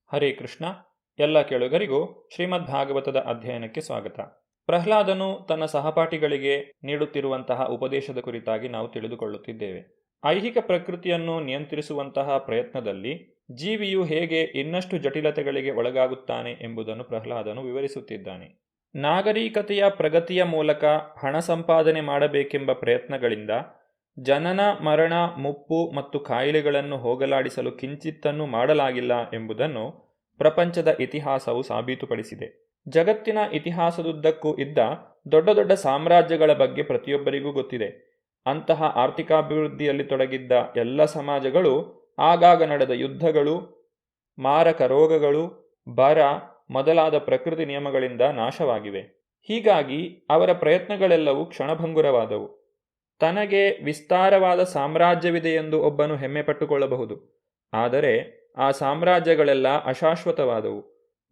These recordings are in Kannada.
ಹರೇ ಕೃಷ್ಣ. ಎಲ್ಲ ಕೇಳುಗರಿಗೂ ಶ್ರೀಮದ್ ಭಾಗವತದ ಅಧ್ಯಯನಕ್ಕೆ ಸ್ವಾಗತ. ಪ್ರಹ್ಲಾದನು ತನ್ನ ಸಹಪಾಠಿಗಳಿಗೆ ನೀಡುತ್ತಿರುವಂತಹ ಉಪದೇಶದ ಕುರಿತಾಗಿ ನಾವು ತಿಳಿದುಕೊಳ್ಳುತ್ತಿದ್ದೇವೆ. ಐಹಿಕ ಪ್ರಕೃತಿಯನ್ನು ನಿಯಂತ್ರಿಸುವಂತಹ ಪ್ರಯತ್ನದಲ್ಲಿ ಜೀವಿಯು ಹೇಗೆ ಇನ್ನಷ್ಟು ಜಟಿಲತೆಗಳಿಗೆ ಒಳಗಾಗುತ್ತಾನೆ ಎಂಬುದನ್ನು ಪ್ರಹ್ಲಾದನು ವಿವರಿಸುತ್ತಿದ್ದಾನೆ. ನಾಗರಿಕತೆಯ ಪ್ರಗತಿಯ ಮೂಲಕ ಹಣ ಸಂಪಾದನೆ ಮಾಡಬೇಕೆಂಬ ಪ್ರಯತ್ನಗಳಿಂದ ಜನನ, ಮರಣ, ಮುಪ್ಪು ಮತ್ತು ಕಾಯಿಲೆಗಳನ್ನು ಹೋಗಲಾಡಿಸಲು ಕಿಂಚಿತ್ತನ್ನು ಮಾಡಲಾಗಿಲ್ಲ ಎಂಬುದನ್ನು ಪ್ರಪಂಚದ ಇತಿಹಾಸವು ಸಾಬೀತುಪಡಿಸಿದೆ. ಜಗತ್ತಿನ ಇತಿಹಾಸದುದ್ದಕ್ಕೂ ಇದ್ದ ದೊಡ್ಡ ದೊಡ್ಡ ಸಾಮ್ರಾಜ್ಯಗಳ ಬಗ್ಗೆ ಪ್ರತಿಯೊಬ್ಬರಿಗೂ ಗೊತ್ತಿದೆ. ಅಂತಹ ಆರ್ಥಿಕಾಭಿವೃದ್ಧಿಯಲ್ಲಿ ತೊಡಗಿದ್ದ ಎಲ್ಲ ಸಮಾಜಗಳು ಆಗಾಗ ನಡೆದ ಯುದ್ಧಗಳು, ಮಾರಕ ರೋಗಗಳು, ಬರ ಮೊದಲಾದ ಪ್ರಕೃತಿ ನಿಯಮಗಳಿಂದ ನಾಶವಾಗಿವೆ. ಹೀಗಾಗಿ ಅವರ ಪ್ರಯತ್ನಗಳೆಲ್ಲವೂ ಕ್ಷಣಭಂಗುರವಾದವು. ತನಗೆ ವಿಸ್ತಾರವಾದ ಸಾಮ್ರಾಜ್ಯವಿದೆ ಎಂದು ಒಬ್ಬನು ಹೆಮ್ಮೆ ಪಟ್ಟುಕೊಳ್ಳಬಹುದು. ಆದರೆ ಆ ಸಾಮ್ರಾಜ್ಯಗಳೆಲ್ಲ ಅಶಾಶ್ವತವಾದವು.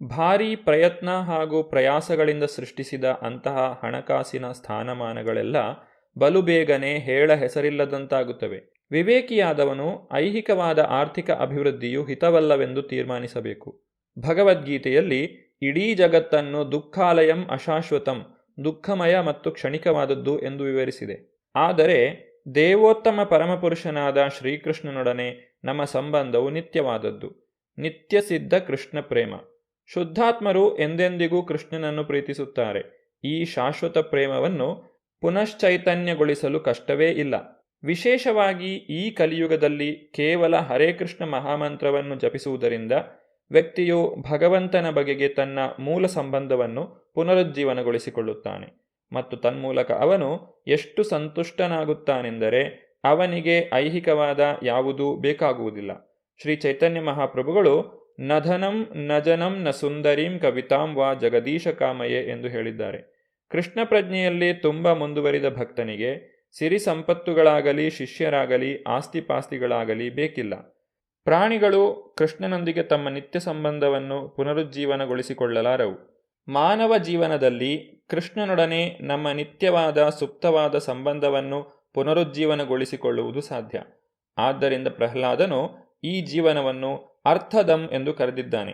ಭಾರೀ ಪ್ರಯತ್ನ ಹಾಗೂ ಪ್ರಯಾಸಗಳಿಂದ ಸೃಷ್ಟಿಸಿದ ಅಂತಹ ಹಣಕಾಸಿನ ಸ್ಥಾನಮಾನಗಳೆಲ್ಲ ಬಲು ಬೇಗನೆ ಹೇಳ ಹೆಸರಿಲ್ಲದಂತಾಗುತ್ತವೆ. ವಿವೇಕಿಯಾದವನು ಐಹಿಕವಾದ ಆರ್ಥಿಕ ಅಭಿವೃದ್ಧಿಯು ಹಿತವಲ್ಲವೆಂದು ತೀರ್ಮಾನಿಸಬೇಕು. ಭಗವದ್ಗೀತೆಯಲ್ಲಿ ಇಡೀ ಜಗತ್ತನ್ನು ದುಃಖಾಲಯಂ ಅಶಾಶ್ವತಂ, ದುಃಖಮಯ ಮತ್ತು ಕ್ಷಣಿಕವಾದದ್ದು ಎಂದು ವಿವರಿಸಿದೆ. ಆದರೆ ದೇವೋತ್ತಮ ಪರಮಪುರುಷನಾದ ಶ್ರೀಕೃಷ್ಣನೊಡನೆ ನಮ್ಮ ಸಂಬಂಧವು ನಿತ್ಯವಾದದ್ದು. ನಿತ್ಯ ಸಿದ್ಧ ಕೃಷ್ಣ ಪ್ರೇಮ. ಶುದ್ಧಾತ್ಮರು ಎಂದೆಂದಿಗೂ ಕೃಷ್ಣನನ್ನು ಪ್ರೀತಿಸುತ್ತಾರೆ. ಈ ಶಾಶ್ವತ ಪ್ರೇಮವನ್ನು ಪುನಶ್ಚೈತನ್ಯಗೊಳಿಸಲು ಕಷ್ಟವೇ ಇಲ್ಲ. ವಿಶೇಷವಾಗಿ ಈ ಕಲಿಯುಗದಲ್ಲಿ ಕೇವಲ ಹರೇ ಕೃಷ್ಣ ಮಹಾಮಂತ್ರವನ್ನು ಜಪಿಸುವುದರಿಂದ ವ್ಯಕ್ತಿಯು ಭಗವಂತನ ಬಗೆಗೆ ತನ್ನ ಮೂಲ ಸಂಬಂಧವನ್ನು ಪುನರುಜ್ಜೀವನಗೊಳಿಸಿಕೊಳ್ಳುತ್ತಾನೆ ಮತ್ತು ತನ್ಮೂಲಕ ಅವನು ಎಷ್ಟು ಸಂತುಷ್ಟನಾಗುತ್ತಾನೆಂದರೆ ಅವನಿಗೆ ಐಹಿಕವಾದ ಯಾವುದೂ ಬೇಕಾಗುವುದಿಲ್ಲ. ಶ್ರೀ ಚೈತನ್ಯ ಮಹಾಪ್ರಭುಗಳು ನಧನಂ ನಜನಂ ನ ಸುಂದರೀಂ ಕವಿತಾಂ ವಾ ಜಗದೀಶ ಕಾಮಯೇ ಎಂದು ಹೇಳಿದ್ದಾರೆ. ಕೃಷ್ಣ ಪ್ರಜ್ಞೆಯಲ್ಲಿ ತುಂಬ ಮುಂದುವರಿದ ಭಕ್ತನಿಗೆ ಸಿರಿ ಸಂಪತ್ತುಗಳಾಗಲಿ, ಶಿಷ್ಯರಾಗಲಿ, ಆಸ್ತಿಪಾಸ್ತಿಗಳಾಗಲಿ ಬೇಕಿಲ್ಲ. ಪ್ರಾಣಿಗಳು ಕೃಷ್ಣನೊಂದಿಗೆ ತಮ್ಮ ನಿತ್ಯ ಸಂಬಂಧವನ್ನು ಪುನರುಜ್ಜೀವನಗೊಳಿಸಿಕೊಳ್ಳಲಾರವು. ಮಾನವ ಜೀವನದಲ್ಲಿ ಕೃಷ್ಣನೊಡನೆ ನಮ್ಮ ನಿತ್ಯವಾದ ಸುಪ್ತವಾದ ಸಂಬಂಧವನ್ನು ಪುನರುಜ್ಜೀವನಗೊಳಿಸಿಕೊಳ್ಳುವುದು ಸಾಧ್ಯ. ಆದ್ದರಿಂದ ಪ್ರಹ್ಲಾದನು ಈ ಜೀವನವನ್ನು ಅರ್ಥದಂ ಎಂದು ಕರೆದಿದ್ದಾನೆ.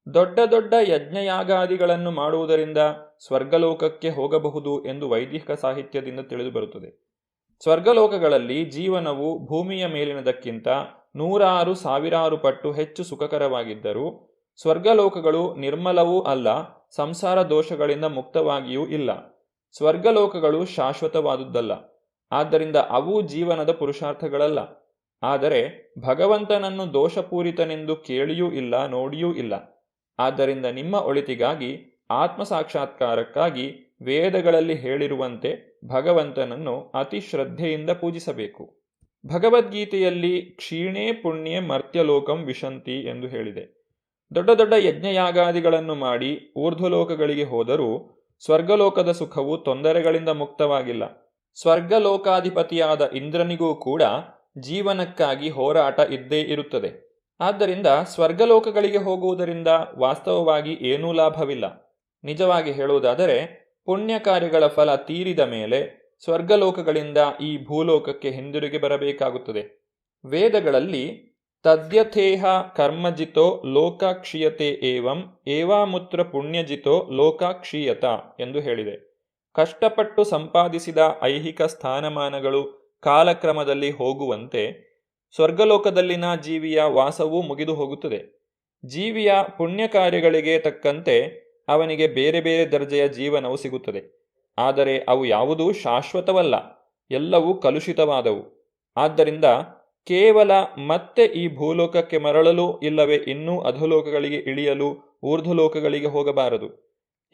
ದೊಡ್ಡ ದೊಡ್ಡ ಯಜ್ಞಯಾಗಾದಿಗಳನ್ನು ಮಾಡುವುದರಿಂದ ಸ್ವರ್ಗಲೋಕಕ್ಕೆ ಹೋಗಬಹುದು ಎಂದು ವೈದಿಕ ಸಾಹಿತ್ಯದಿಂದ ತಿಳಿದುಬರುತ್ತದೆ. ಸ್ವರ್ಗಲೋಕಗಳಲ್ಲಿ ಜೀವನವು ಭೂಮಿಯ ಮೇಲಿನದಕ್ಕಿಂತ 100,000 ಪಟ್ಟು ಹೆಚ್ಚು ಸುಖಕರವಾಗಿದ್ದರೂ ಸ್ವರ್ಗಲೋಕಗಳು ನಿರ್ಮಲವೂ ಅಲ್ಲ, ಸಂಸಾರ ದೋಷಗಳಿಂದ ಮುಕ್ತವಾಗಿಯೂ ಇಲ್ಲ. ಸ್ವರ್ಗಲೋಕಗಳು ಶಾಶ್ವತವಾದುದಲ್ಲ, ಆದ್ದರಿಂದ ಅವು ಜೀವನದ ಪುರುಷಾರ್ಥಗಳಲ್ಲ. ಆದರೆ ಭಗವಂತನನ್ನು ದೋಷಪೂರಿತನೆಂದು ಕೇಳಿಯೂ ಇಲ್ಲ, ನೋಡಿಯೂ ಇಲ್ಲ. ಆದ್ದರಿಂದ ನಿಮ್ಮ ಒಳಿತಿಗಾಗಿ, ಆತ್ಮ ಸಾಕ್ಷಾತ್ಕಾರಕ್ಕಾಗಿ ವೇದಗಳಲ್ಲಿ ಹೇಳಿರುವಂತೆ ಭಗವಂತನನ್ನು ಅತಿ ಶ್ರದ್ಧೆಯಿಂದ ಪೂಜಿಸಬೇಕು. ಭಗವದ್ಗೀತೆಯಲ್ಲಿ ಕ್ಷೀಣೇ ಪುಣ್ಯೇ ಮರ್ತ್ಯಲೋಕಂ ವಿಶಂತಿ ಎಂದು ಹೇಳಿದೆ. ದೊಡ್ಡ ದೊಡ್ಡ ಯಜ್ಞಯಾಗಾದಿಗಳನ್ನು ಮಾಡಿ ಊರ್ಧ್ವಲೋಕಗಳಿಗೆ ಹೋದರೂ ಸ್ವರ್ಗಲೋಕದ ಸುಖವು ತೊಂದರೆಗಳಿಂದ ಮುಕ್ತವಾಗಿಲ್ಲ. ಸ್ವರ್ಗಲೋಕಾಧಿಪತಿಯಾದ ಇಂದ್ರನಿಗೂ ಕೂಡ ಜೀವನಕ್ಕಾಗಿ ಹೋರಾಟ ಇದ್ದೇ ಇರುತ್ತದೆ. ಆದ್ದರಿಂದ ಸ್ವರ್ಗಲೋಕಗಳಿಗೆ ಹೋಗುವುದರಿಂದ ವಾಸ್ತವವಾಗಿ ಏನೂ ಲಾಭವಿಲ್ಲ. ನಿಜವಾಗಿ ಹೇಳುವುದಾದರೆ ಪುಣ್ಯ ಕಾರ್ಯಗಳ ಫಲ ತೀರಿದ ಮೇಲೆ ಸ್ವರ್ಗಲೋಕಗಳಿಂದ ಈ ಭೂಲೋಕಕ್ಕೆ ಹಿಂದಿರುಗಿ ಬರಬೇಕಾಗುತ್ತದೆ. ವೇದಗಳಲ್ಲಿ ತದ್ಯಥೇಹ ಕರ್ಮಜಿತೋ ಲೋಕ ಕ್ಷೀಯತೆ ಏವಂ ಏವಾಮುತ್ರ ಪುಣ್ಯಜಿತೋ ಲೋಕ ಕ್ಷೀಯತ ಎಂದು ಹೇಳಿದೆ. ಕಷ್ಟಪಟ್ಟು ಸಂಪಾದಿಸಿದ ಐಹಿಕ ಸ್ಥಾನಮಾನಗಳು ಕಾಲಕ್ರಮದಲ್ಲಿ ಹೋಗುವಂತೆ ಸ್ವರ್ಗಲೋಕದಲ್ಲಿನ ಜೀವಿಯ ವಾಸವೂ ಮುಗಿದು ಹೋಗುತ್ತದೆ. ಜೀವಿಯ ಪುಣ್ಯ ಕಾರ್ಯಗಳಿಗೆ ತಕ್ಕಂತೆ ಅವನಿಗೆ ಬೇರೆ ಬೇರೆ ದರ್ಜೆಯ ಜೀವನವು ಸಿಗುತ್ತದೆ. ಆದರೆ ಅವು ಯಾವುದೂ ಶಾಶ್ವತವಲ್ಲ, ಎಲ್ಲವೂ ಕಲುಷಿತವಾದವು. ಆದ್ದರಿಂದ ಕೇವಲ ಮತ್ತೆ ಈ ಭೂಲೋಕಕ್ಕೆ ಮರಳಲು ಇಲ್ಲವೇ ಇನ್ನೂ ಅಧೋಲೋಕಗಳಿಗೆ ಇಳಿಯಲು ಊರ್ಧ್ವಲೋಕಗಳಿಗೆ ಹೋಗಬಾರದು.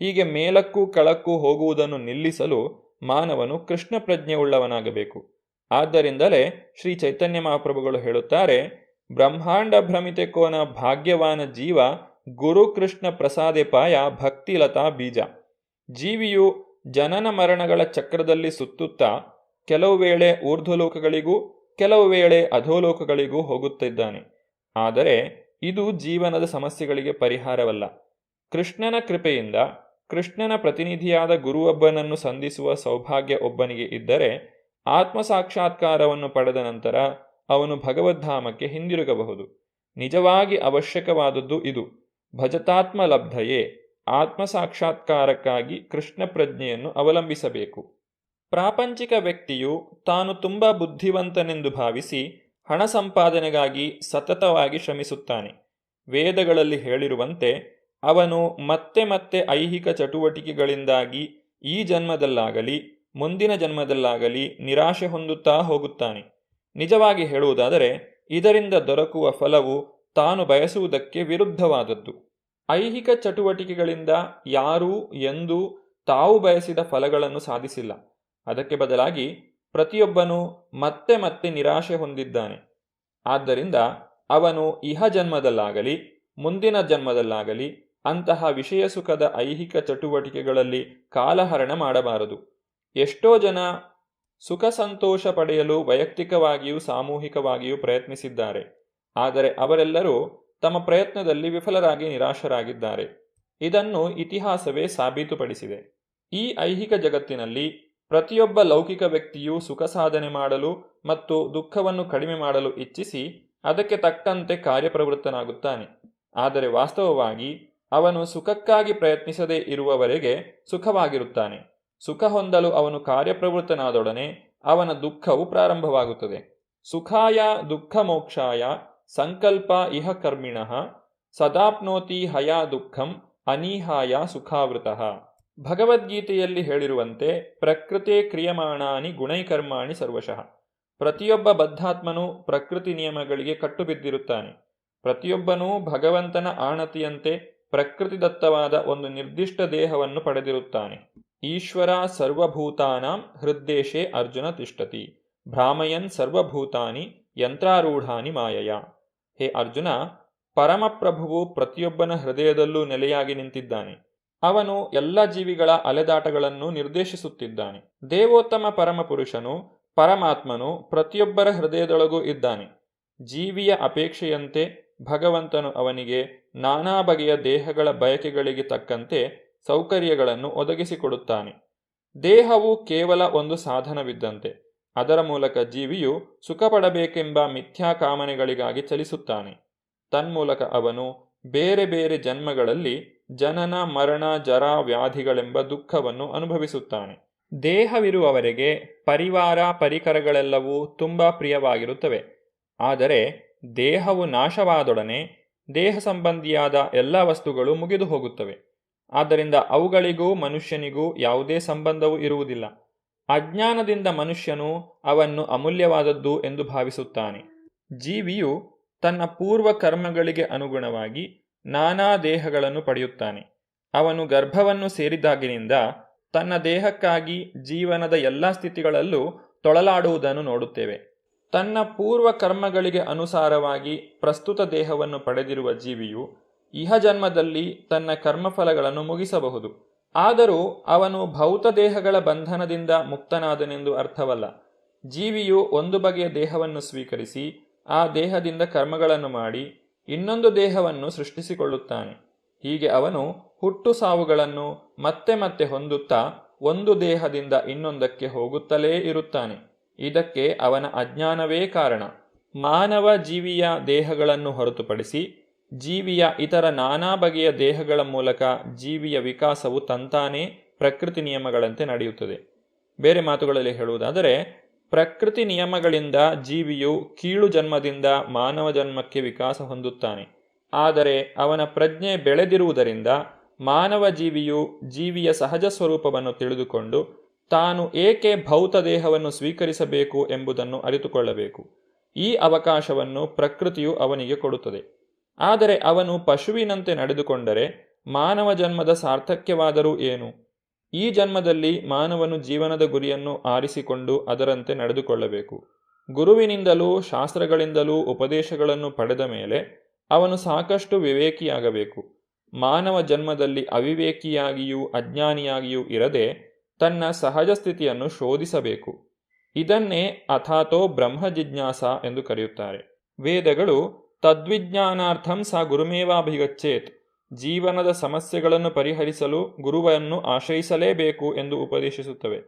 ಹೀಗೆ ಮೇಲಕ್ಕೂ ಕೆಳಕ್ಕೂ ಹೋಗುವುದನ್ನು ನಿಲ್ಲಿಸಲು ಮಾನವನು ಕೃಷ್ಣ ಪ್ರಜ್ಞೆಯುಳ್ಳವನಾಗಬೇಕು. ಆದ್ದರಿಂದಲೇ ಶ್ರೀ ಚೈತನ್ಯ ಮಹಾಪ್ರಭುಗಳು ಹೇಳುತ್ತಾರೆ, ಬ್ರಹ್ಮಾಂಡ ಭ್ರಮಿತೆ ಕೋನ ಭಾಗ್ಯವಾನ ಜೀವ ಗುರು ಕೃಷ್ಣ ಪ್ರಸಾದೆ ಪಾಯ ಭಕ್ತಿಲತಾ ಬೀಜ. ಜೀವಿಯು ಜನನ ಮರಣಗಳ ಚಕ್ರದಲ್ಲಿ ಸುತ್ತುತ್ತಾ ಕೆಲವು ವೇಳೆ ಊರ್ಧ್ವಲೋಕಗಳಿಗೂ ಕೆಲವು ವೇಳೆ ಅಧೋಲೋಕಗಳಿಗೂ ಹೋಗುತ್ತಿದ್ದಾನೆ. ಆದರೆ ಇದು ಜೀವನದ ಸಮಸ್ಯೆಗಳಿಗೆ ಪರಿಹಾರವಲ್ಲ. ಕೃಷ್ಣನ ಕೃಪೆಯಿಂದ ಕೃಷ್ಣನ ಪ್ರತಿನಿಧಿಯಾದ ಗುರುವೊಬ್ಬನನ್ನು ಸಂಧಿಸುವ ಸೌಭಾಗ್ಯ ಒಬ್ಬನಿಗೆ ಇದ್ದರೆ ಆತ್ಮ ಸಾಕ್ಷಾತ್ಕಾರವನ್ನು ಪಡೆದ ನಂತರ ಅವನು ಭಗವದ್ಧಾಮಕ್ಕೆ ಹಿಂದಿರುಗಬಹುದು. ನಿಜವಾಗಿ ಅವಶ್ಯಕವಾದದ್ದು ಇದು. ಭಜತಾತ್ಮಲಬ್ಧಯೇ, ಆತ್ಮಸಾಕ್ಷಾತ್ಕಾರಕ್ಕಾಗಿ ಕೃಷ್ಣ ಪ್ರಜ್ಞೆಯನ್ನು ಅವಲಂಬಿಸಬೇಕು. ಪ್ರಾಪಂಚಿಕ ವ್ಯಕ್ತಿಯು ತಾನು ತುಂಬ ಬುದ್ಧಿವಂತನೆಂದು ಭಾವಿಸಿ ಹಣ ಸಂಪಾದನೆಗಾಗಿ ಸತತವಾಗಿ ಶ್ರಮಿಸುತ್ತಾನೆ. ವೇದಗಳಲ್ಲಿ ಹೇಳಿರುವಂತೆ ಅವನು ಮತ್ತೆ ಮತ್ತೆ ಐಹಿಕ ಚಟುವಟಿಕೆಗಳಿಂದಾಗಿ ಈ ಜನ್ಮದಲ್ಲಾಗಲಿ ಮುಂದಿನ ಜನ್ಮದಲ್ಲಾಗಲಿ ನಿರಾಶೆ ಹೊಂದುತ್ತಾ ಹೋಗುತ್ತಾನೆ. ನಿಜವಾಗಿ ಹೇಳುವುದಾದರೆ ಇದರಿಂದ ದೊರಕುವ ಫಲವು ತಾನು ಬಯಸುವುದಕ್ಕೆ ವಿರುದ್ಧವಾದದ್ದು. ಐಹಿಕ ಚಟುವಟಿಕೆಗಳಿಂದ ಯಾರೂ ಎಂದೂ ತಾವು ಬಯಸಿದ ಫಲಗಳನ್ನು ಸಾಧಿಸಿಲ್ಲ. ಅದಕ್ಕೆ ಬದಲಾಗಿ ಪ್ರತಿಯೊಬ್ಬನೂ ಮತ್ತೆ ಮತ್ತೆ ನಿರಾಶೆ ಹೊಂದಿದ್ದಾನೆ. ಆದ್ದರಿಂದ ಅವನು ಇಹ ಜನ್ಮದಲ್ಲಾಗಲಿ ಮುಂದಿನ ಜನ್ಮದಲ್ಲಾಗಲಿ ಅಂತಹ ವಿಷಯ ಸುಖದ ಐಹಿಕ ಚಟುವಟಿಕೆಗಳಲ್ಲಿ ಕಾಲಹರಣ ಮಾಡಬಾರದು. ಎಷ್ಟೋ ಜನ ಸುಖ ಸಂತೋಷ ಪಡೆಯಲು ವೈಯಕ್ತಿಕವಾಗಿಯೂ ಸಾಮೂಹಿಕವಾಗಿಯೂ ಪ್ರಯತ್ನಿಸಿದ್ದಾರೆ. ಆದರೆ ಅವರೆಲ್ಲರೂ ತಮ್ಮ ಪ್ರಯತ್ನದಲ್ಲಿ ವಿಫಲರಾಗಿ ನಿರಾಶರಾಗಿದ್ದಾರೆ. ಇದನ್ನು ಇತಿಹಾಸವೇ ಸಾಬೀತುಪಡಿಸಿದೆ. ಈ ಐಹಿಕ ಜಗತ್ತಿನಲ್ಲಿ ಪ್ರತಿಯೊಬ್ಬ ಲೌಕಿಕ ವ್ಯಕ್ತಿಯೂ ಸುಖ ಸಾಧನೆ ಮಾಡಲು ಮತ್ತು ದುಃಖವನ್ನು ಕಡಿಮೆ ಮಾಡಲು ಇಚ್ಛಿಸಿ ಅದಕ್ಕೆ ತಕ್ಕಂತೆ ಕಾರ್ಯಪ್ರವೃತ್ತನಾಗುತ್ತಾನೆ. ಆದರೆ ವಾಸ್ತವವಾಗಿ ಅವನು ಸುಖಕ್ಕಾಗಿ ಪ್ರಯತ್ನಿಸದೇ ಇರುವವರೆಗೆ ಸುಖವಾಗಿರುತ್ತಾನೆ. ಸುಖ ಹೊಂದಲು ಅವನು ಕಾರ್ಯಪ್ರವೃತ್ತನಾದೊಡನೆ ಅವನ ದುಃಖವು ಪ್ರಾರಂಭವಾಗುತ್ತದೆ. ಸುಖಾಯ ದುಃಖ ಮೋಕ್ಷಾಯ ಸಂಕಲ್ಪ ಇಹ ಕರ್ಮಿಣಃ ಸದಾಪ್ನೋತಿ ಹಯಾ ದುಃಖಂ ಅನೀಹಾಯ ಸುಖಾವೃತಃ. ಭಗವದ್ಗೀತೆಯಲ್ಲಿ ಹೇಳಿರುವಂತೆ ಪ್ರಕೃತೆ ಕ್ರಿಯಮಾಣಾನಿ ಗುಣೈಕರ್ಮಾಣಿ ಸರ್ವಶಃ. ಪ್ರತಿಯೊಬ್ಬ ಬದ್ಧಾತ್ಮನೂ ಪ್ರಕೃತಿ ನಿಯಮಗಳಿಗೆ ಕಟ್ಟುಬಿದ್ದಿರುತ್ತಾನೆ. ಪ್ರತಿಯೊಬ್ಬನೂ ಭಗವಂತನ ಆಣತಿಯಂತೆ ಪ್ರಕೃತಿದತ್ತವಾದ ಒಂದು ನಿರ್ದಿಷ್ಟ ದೇಹವನ್ನು ಪಡೆದಿರುತ್ತಾನೆ. ಈಶ್ವರ ಸರ್ವಭೂತಾನಾಂ ಹೃದ್ದೇಶೇ ಅರ್ಜುನ ತಿಷ್ಠತಿ ಭ್ರಾಮಯನ್ ಸರ್ವಭೂತಾನಿ ಯಂತ್ರಾರೂಢಾನಿ ಮಾಯಯ. ಹೇ ಅರ್ಜುನ, ಪರಮಪ್ರಭುವು ಪ್ರತಿಯೊಬ್ಬನ ಹೃದಯದಲ್ಲೂ ನೆಲೆಯಾಗಿ ನಿಂತಿದ್ದಾನೆ. ಅವನು ಎಲ್ಲ ಜೀವಿಗಳ ಅಲೆದಾಟಗಳನ್ನು ನಿರ್ದೇಶಿಸುತ್ತಿದ್ದಾನೆ. ದೇವೋತ್ತಮ ಪರಮಪುರುಷನು ಪರಮಾತ್ಮನು ಪ್ರತಿಯೊಬ್ಬರ ಹೃದಯದೊಳಗೂ ಇದ್ದಾನೆ. ಜೀವಿಯ ಅಪೇಕ್ಷೆಯಂತೆ ಭಗವಂತನು ಅವನಿಗೆ ನಾನಾ ಬಗೆಯ ದೇಹಗಳ ಬಯಕೆಗಳಿಗೆ ತಕ್ಕಂತೆ ಸೌಕರ್ಯಗಳನ್ನು ಒದಗಿಸಿಕೊಡುತ್ತಾನೆ. ದೇಹವು ಕೇವಲ ಒಂದು ಸಾಧನವಿದ್ದಂತೆ. ಅದರ ಮೂಲಕ ಜೀವಿಯು ಸುಖ ಪಡಬೇಕೆಂಬ ಮಿಥ್ಯಾ ಕಾಮನೆಗಳಿಗಾಗಿ ಚಲಿಸುತ್ತಾನೆ. ತನ್ಮೂಲಕ ಅವನು ಬೇರೆ ಬೇರೆ ಜನ್ಮಗಳಲ್ಲಿ ಜನನ ಮರಣ ಜರ ವ್ಯಾಧಿಗಳೆಂಬ ದುಃಖವನ್ನು ಅನುಭವಿಸುತ್ತಾನೆ. ದೇಹವಿರುವವರೆಗೆ ಪರಿವಾರ ಪರಿಕರಗಳೆಲ್ಲವೂ ತುಂಬ ಪ್ರಿಯವಾಗಿರುತ್ತವೆ. ಆದರೆ ದೇಹವು ನಾಶವಾದೊಡನೆ ದೇಹ ಸಂಬಂಧಿಯಾದ ಎಲ್ಲ ವಸ್ತುಗಳು ಮುಗಿದು ಹೋಗುತ್ತವೆ. ಆದ್ದರಿಂದ ಅವುಗಳಿಗೂ ಮನುಷ್ಯನಿಗೂ ಯಾವುದೇ ಸಂಬಂಧವೂ ಇರುವುದಿಲ್ಲ. ಅಜ್ಞಾನದಿಂದ ಮನುಷ್ಯನು ಅವನ್ನು ಅಮೂಲ್ಯವಾದದ್ದು ಎಂದು ಭಾವಿಸುತ್ತಾನೆ. ಜೀವಿಯು ತನ್ನ ಪೂರ್ವ ಕರ್ಮಗಳಿಗೆ ಅನುಗುಣವಾಗಿ ನಾನಾ ದೇಹಗಳನ್ನು ಪಡೆಯುತ್ತಾನೆ. ಅವನು ಗರ್ಭವನ್ನು ಸೇರಿದಾಗಿನಿಂದ ತನ್ನ ದೇಹಕ್ಕಾಗಿ ಜೀವನದ ಎಲ್ಲ ಸ್ಥಿತಿಗಳಲ್ಲೂ ತೊಳಲಾಡುವುದನ್ನು ನೋಡುತ್ತೇವೆ. ತನ್ನ ಪೂರ್ವ ಕರ್ಮಗಳಿಗೆ ಅನುಸಾರವಾಗಿ ಪ್ರಸ್ತುತ ದೇಹವನ್ನು ಪಡೆದಿರುವ ಜೀವಿಯು ಇಹ ಜನ್ಮದಲ್ಲಿ ತನ್ನ ಕರ್ಮಫಲಗಳನ್ನು ಮುಗಿಸಬಹುದು. ಆದರೂ ಅವನು ಭೌತ ದೇಹಗಳ ಬಂಧನದಿಂದ ಮುಕ್ತನಾದನೆಂದು ಅರ್ಥವಲ್ಲ. ಜೀವಿಯು ಒಂದು ಬಗೆಯ ದೇಹವನ್ನು ಸ್ವೀಕರಿಸಿ ಆ ದೇಹದಿಂದ ಕರ್ಮಗಳನ್ನು ಮಾಡಿ ಇನ್ನೊಂದು ದೇಹವನ್ನು ಸೃಷ್ಟಿಸಿಕೊಳ್ಳುತ್ತಾನೆ. ಹೀಗೆ ಅವನು ಹುಟ್ಟು ಸಾವುಗಳನ್ನು ಮತ್ತೆ ಮತ್ತೆ ಹೊಂದುತ್ತಾ ಒಂದು ದೇಹದಿಂದ ಇನ್ನೊಂದಕ್ಕೆ ಹೋಗುತ್ತಲೇ ಇರುತ್ತಾನೆ. ಇದಕ್ಕೆ ಅವನ ಅಜ್ಞಾನವೇ ಕಾರಣ. ಮಾನವ ಜೀವಿಯ ದೇಹಗಳನ್ನು ಹೊರತುಪಡಿಸಿ ಜೀವಿಯ ಇತರ ನಾನಾ ಬಗೆಯ ದೇಹಗಳ ಮೂಲಕ ಜೀವಿಯ ವಿಕಾಸವು ತಂತಾನೇ ಪ್ರಕೃತಿ ನಿಯಮಗಳಂತೆ ನಡೆಯುತ್ತದೆ. ಬೇರೆ ಮಾತುಗಳಲ್ಲಿ ಹೇಳುವುದಾದರೆ, ಪ್ರಕೃತಿ ನಿಯಮಗಳಿಂದ ಜೀವಿಯು ಕೀಳು ಜನ್ಮದಿಂದ ಮಾನವ ಜನ್ಮಕ್ಕೆ ವಿಕಾಸ ಹೊಂದುತ್ತಾನೆ. ಆದರೆ ಅವನ ಪ್ರಜ್ಞೆ ಬೆಳೆದಿರುವುದರಿಂದ ಮಾನವ ಜೀವಿಯು ಜೀವಿಯ ಸಹಜ ಸ್ವರೂಪವನ್ನು ತಿಳಿದುಕೊಂಡು ತಾನು ಏಕೆ ಭೌತ ದೇಹವನ್ನು ಸ್ವೀಕರಿಸಬೇಕು ಎಂಬುದನ್ನು ಅರಿತುಕೊಳ್ಳಬೇಕು. ಈ ಅವಕಾಶವನ್ನು ಪ್ರಕೃತಿಯು ಅವನಿಗೆ ಕೊಡುತ್ತದೆ. ಆದರೆ ಅವನು ಪಶುವಿನಂತೆ ನಡೆದುಕೊಂಡರೆ ಮಾನವ ಜನ್ಮದ ಸಾರ್ಥಕ್ಯವಾದರೂ ಏನು? ಈ ಜನ್ಮದಲ್ಲಿ ಮಾನವನು ಜೀವನದ ಗುರಿಯನ್ನು ಆರಿಸಿಕೊಂಡು ಅದರಂತೆ ನಡೆದುಕೊಳ್ಳಬೇಕು. ಗುರುವಿನಿಂದಲೂ ಶಾಸ್ತ್ರಗಳಿಂದಲೂ ಉಪದೇಶಗಳನ್ನು ಪಡೆದ ಮೇಲೆ ಅವನು ಸಾಕಷ್ಟು ವಿವೇಕಿಯಾಗಬೇಕು. ಮಾನವ ಜನ್ಮದಲ್ಲಿ ಅವಿವೇಕಿಯಾಗಿಯೂ ಅಜ್ಞಾನಿಯಾಗಿಯೂ ಇರದೆ ತನ್ನ ಸಹಜ ಸ್ಥಿತಿಯನ್ನು ಶೋಧಿಸಬೇಕು. ಇದನ್ನೇ ಅಥಾತೋ ಬ್ರಹ್ಮ ಜಿಜ್ಞಾಸ ಎಂದು ಕರೆಯುತ್ತಾರೆ. ವೇದಗಳು ತದ್ವಿಜ್ಞಾನಾರ್ಥಂ ಸ ಗುರುಮೇವಾಭಿಗಚ್ಚೇತ್, ಜೀವನದ ಸಮಸ್ಯೆಗಳನ್ನು ಪರಿಹರಿಸಲು ಗುರುವನ್ನು ಆಶ್ರಯಿಸಲೇಬೇಕು ಎಂದು ಉಪದೇಶಿಸುತ್ತವೆ.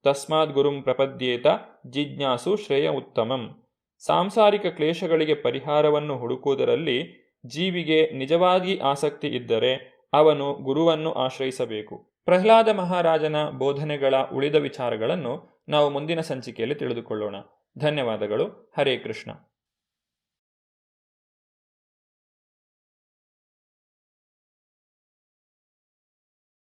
ತಸ್ಮಾತ್ ಗುರುಂ ಪ್ರಪದ್ಯೇತ ಜಿಜ್ಞಾಸು ಶ್ರೇಯ ಉತ್ತಮಂ. ಸಾಂಸಾರಿಕ ಕ್ಲೇಶಗಳಿಗೆ ಪರಿಹಾರವನ್ನು ಹುಡುಕುವುದರಲ್ಲಿ ಜೀವಿಗೆ ನಿಜವಾಗಿ ಆಸಕ್ತಿ ಇದ್ದರೆ ಅವನು ಗುರುವನ್ನು ಆಶ್ರಯಿಸಬೇಕು. ಪ್ರಹ್ಲಾದ ಮಹಾರಾಜನ ಬೋಧನೆಗಳ ಉಳಿದ ವಿಚಾರಗಳನ್ನು ನಾವು ಮುಂದಿನ ಸಂಚಿಕೆಯಲ್ಲಿ ತಿಳಿದುಕೊಳ್ಳೋಣ. ಧನ್ಯವಾದಗಳು. ಹರೇ ಕೃಷ್ಣ.